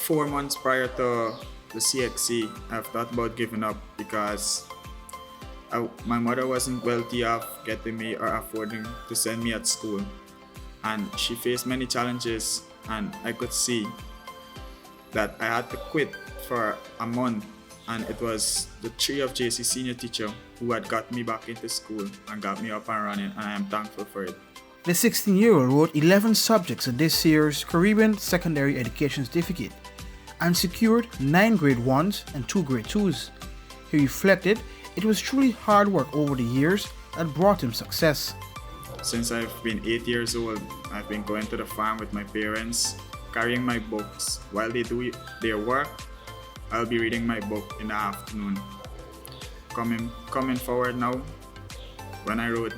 4 months prior to the CXC, I've thought about giving up because my mother wasn't wealthy enough getting me or affording to send me at school. And she faced many challenges, and I could see that I had to quit for a month. And it was the 3 of JC senior teacher who had got me back into school and got me up and running, and I am thankful for it. The 16-year-old wrote 11 subjects in this year's Caribbean Secondary Education Certificate and secured 9 grade 1s and 2 grade 2s. He reflected it was truly hard work over the years that brought him success. Since I've been 8 years old, I've been going to the farm with my parents, carrying my books. While they do their work, I'll be reading my book in the afternoon. Coming forward now, when I wrote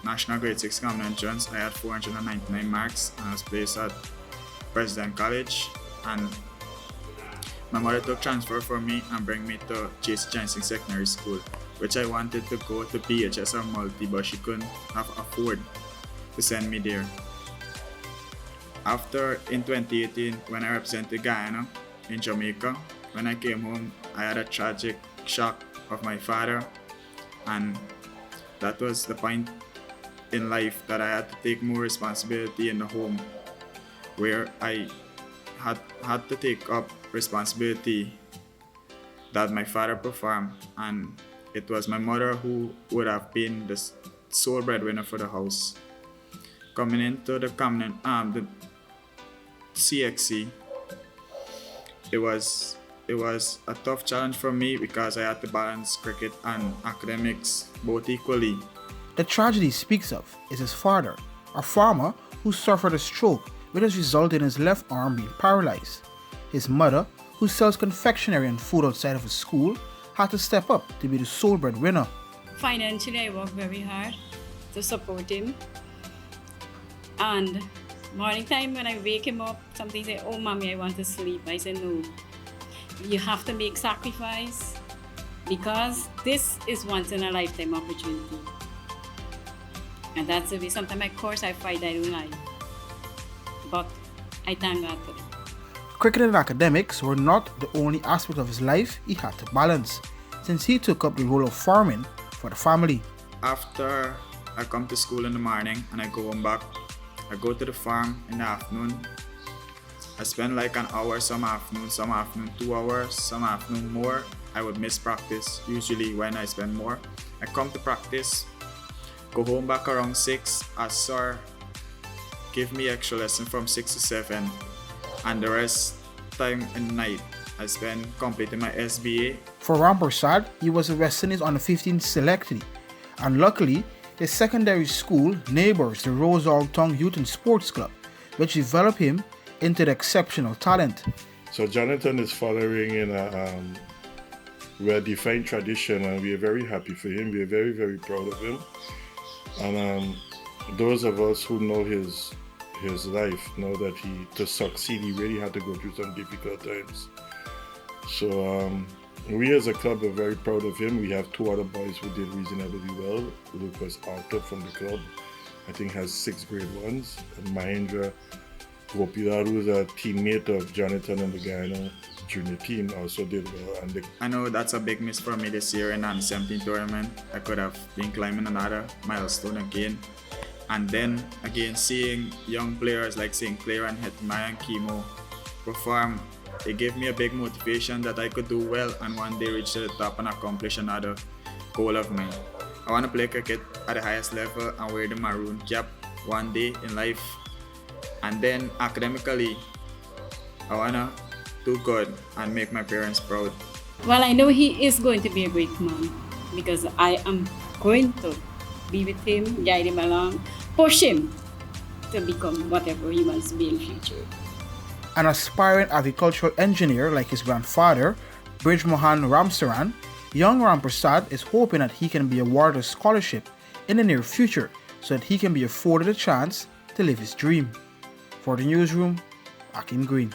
National Grade 6 Common Entrance, I had 499 marks and I was placed at President College, and my mother took transfer for me and bring me to JC Johnson Secondary School, which I wanted to go to BHS or Multi, but she couldn't afford to send me there. After, in 2018, when I represented Guyana in Jamaica, when I came home, I had a tragic shock of my father, and that was the point in life that I had to take more responsibility in the home, where I had to take up responsibility that my father performed, and it was my mother who would have been the sole breadwinner for the house. Coming into the CXC, it was a tough challenge for me because I had to balance cricket and academics both equally. The tragedy he speaks of is his father, a farmer who suffered a stroke which has resulted in his left arm being paralyzed. His mother, who sells confectionery and food outside of his school, had to step up to be the sole breadwinner. Financially, I work very hard to support him. And morning time when I wake him up, something say, "Oh, mommy, I want to sleep." I say, "No, you have to make sacrifice because this is once in a lifetime opportunity." And that's the way. Sometimes, of course, I fight, I don't like. But I thank God for it. Cricket and academics were not the only aspect of his life he had to balance, since he took up the role of farming for the family. After I come to school in the morning and I go home back, I go to the farm in the afternoon. I spend like an hour some afternoon 2 hours, some afternoon more. I would miss practice, usually when I spend more. I come to practice, go home back around 6, as sir give me extra lesson from 6 to 7, and the rest time in the night I spend completing my SBA. For Rampersaud, he was a West Indies under 15 selectee, and luckily his secondary school neighbors the Rosal Tongue Youth and Sports Club, which developed him into the exceptional talent. So Jonathan is following in a well-defined tradition, and we are very happy for him. We are very, very proud of him. And those of us who know his life know that to succeed, he really had to go through some difficult times. So we as a club are very proud of him. We have 2 other boys who did reasonably well. Lucas Arthur from the club, I think, has 6 grade 1s. And Mahendra Gopilal, who's a teammate of Jonathan and the Guyana junior team, also did well. And I know that's a big miss for me this year in the under-17 tournament. I could have been climbing another milestone again. And then again, seeing young players like St. Clair and Hetmai and Chemo perform, it gave me a big motivation that I could do well and one day reach to the top and accomplish another goal of mine. I want to play cricket at the highest level and wear the maroon cap one day in life. And then academically, I want to do good and make my parents proud. Well, I know he is going to be a great man because I am going to be with him, guide him along, push him to become whatever he wants to be in the future. An aspiring agricultural engineer like his grandfather, Jonathan Rampersaud, young Rampersaud is hoping that he can be awarded a scholarship in the near future so that he can be afforded a chance to live his dream. For the newsroom, Akeem Greene.